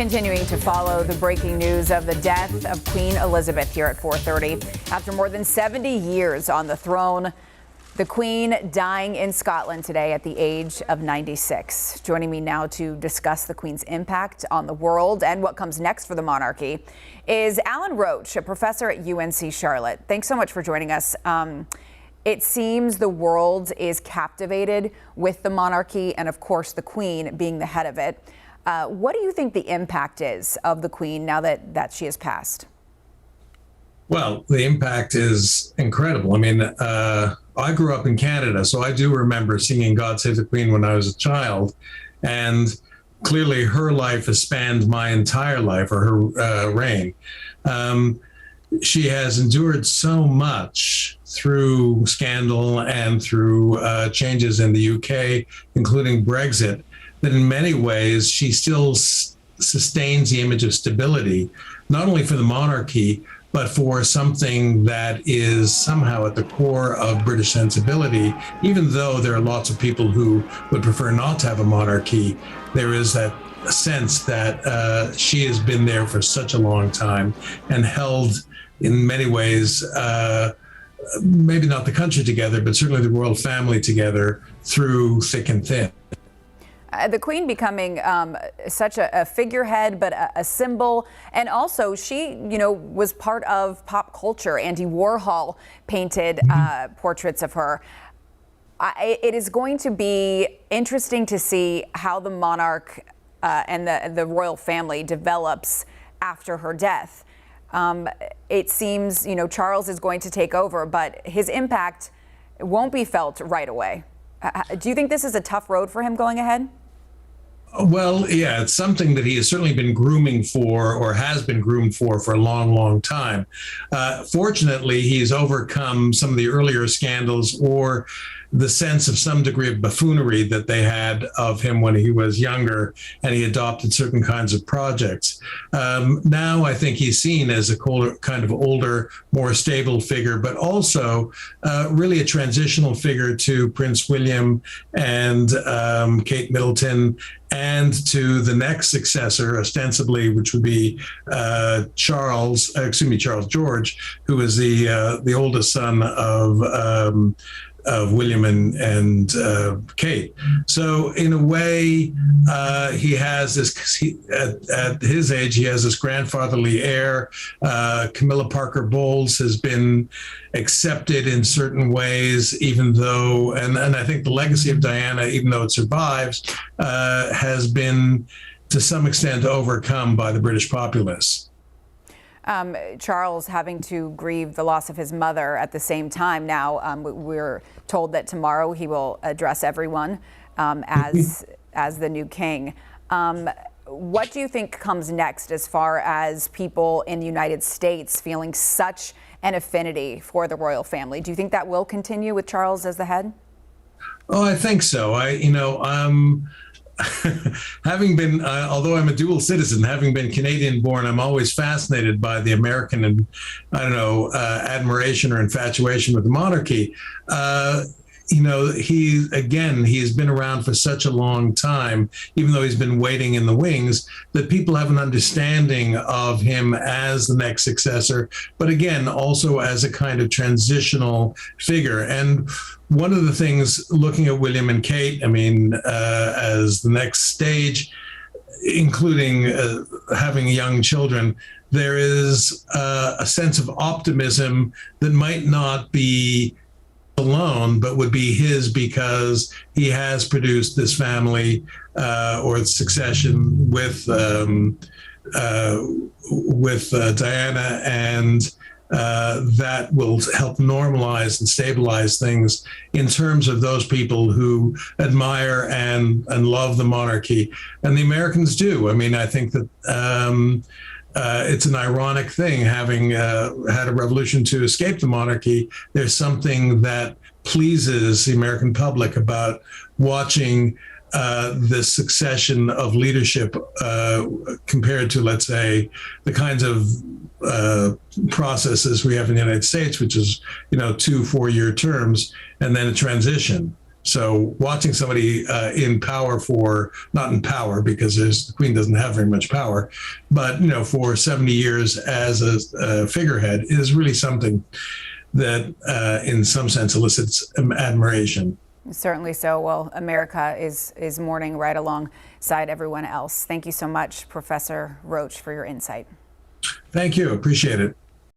Continuing to follow the breaking news of the death of Queen Elizabeth here at 4:30. After more than 70 years on the throne, the Queen dying in Scotland today at the age of 96. Joining me now to discuss the Queen's impact on the world and what comes next for the monarchy is Alan Roach, a professor at UNC Charlotte. Thanks so much for joining us. It seems the world is captivated with the monarchy and, of course, the Queen being the head of it. What do you think the impact is of the Queen now that she has passed? Well, the impact is incredible. I mean, I grew up in Canada, so I do remember singing God Save the Queen when I was a child. And clearly her life has spanned my entire life, or her reign. She has endured so much through scandal and through changes in the UK, including Brexit, that in many ways she still sustains the image of stability, not only for the monarchy, but for something that is somehow at the core of British sensibility. Even though there are lots of people who would prefer not to have a monarchy, there is that sense that she has been there for such a long time and held, in many ways, maybe not the country together, but certainly the royal family together through thick and thin. The Queen becoming such a figurehead, but a symbol. And also she, was part of pop culture. Andy Warhol painted portraits of her. It is going to be interesting to see how the monarch and the royal family develops after her death. It seems, Charles is going to take over, but his impact won't be felt right away. Do you think this is a tough road for him going ahead? Well, yeah, it's something that he has certainly been grooming for, or has been groomed for a long, long time. Fortunately, he's overcome some of the earlier scandals or the sense of some degree of buffoonery that they had of him when he was younger, and he adopted certain kinds of projects. Now I think he's seen as a kind of older, more stable figure, but also really a transitional figure to Prince William and Kate Middleton, and to the next successor, ostensibly, which would be Charles George, who is the oldest son of William and Kate. So in a way, he has this, at his age, he has this grandfatherly air. Camilla Parker Bowles has been accepted in certain ways, even though, and I think the legacy of Diana, even though it survives, has been to some extent overcome by the British populace. Charles having to grieve the loss of his mother at the same time now. We're told that tomorrow he will address everyone as the new king. What do you think comes next as far as people in the United States feeling such an affinity for the royal family? Do you think that will continue with Charles as the head? Oh, I think so. Having been, although I'm a dual citizen, having been Canadian born, I'm always fascinated by the American and, admiration or infatuation with the monarchy. He's been around for such a long time, even though he's been waiting in the wings, that people have an understanding of him as the next successor, but again, also as a kind of transitional figure. And one of the things, looking at William and Kate, as the next stage, including having young children, there is a sense of optimism that might not be alone, but would be his, because he has produced this family or succession with Diana, and that will help normalize and stabilize things in terms of those people who admire and love the monarchy. And the Americans do. I think that it's an ironic thing, having had a revolution to escape the monarchy. There's something that pleases the American public about watching this succession of leadership compared to, let's say, the kinds of processes we have in the United States, which is, 2 4-year terms and then a transition. So watching somebody in power for, not in power because the Queen doesn't have very much power, but for 70 years as a figurehead is really something that in some sense elicits admiration. Certainly so. Well, America is mourning right alongside everyone else. Thank you so much, Professor Roach, for your insight. Thank you. Appreciate it.